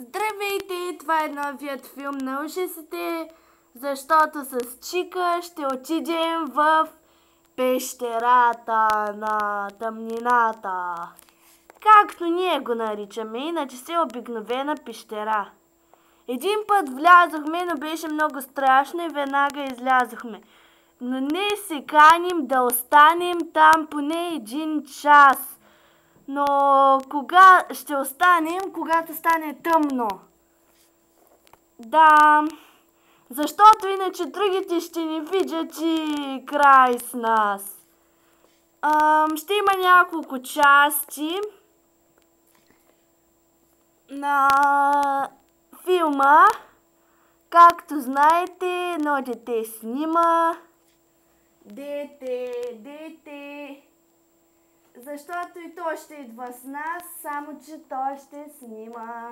Здравейте! Това е новият филм на ужасите, защото с Чика ще отидем в пещерата на тъмнината. Както ние го наричаме, иначе си е обикновена пещера. Един път влязохме, но беше много страшно и веднага излязохме. Но ние се каним да останем там поне 1 час. Но кога ще останем, когато стане тъмно? Да, защото иначе другите ще ни видят и край с нас. Ще има няколко части на филма. Както знаете, едно дете снима. Дете. Защото и той ще идва с нас, само че той ще снима.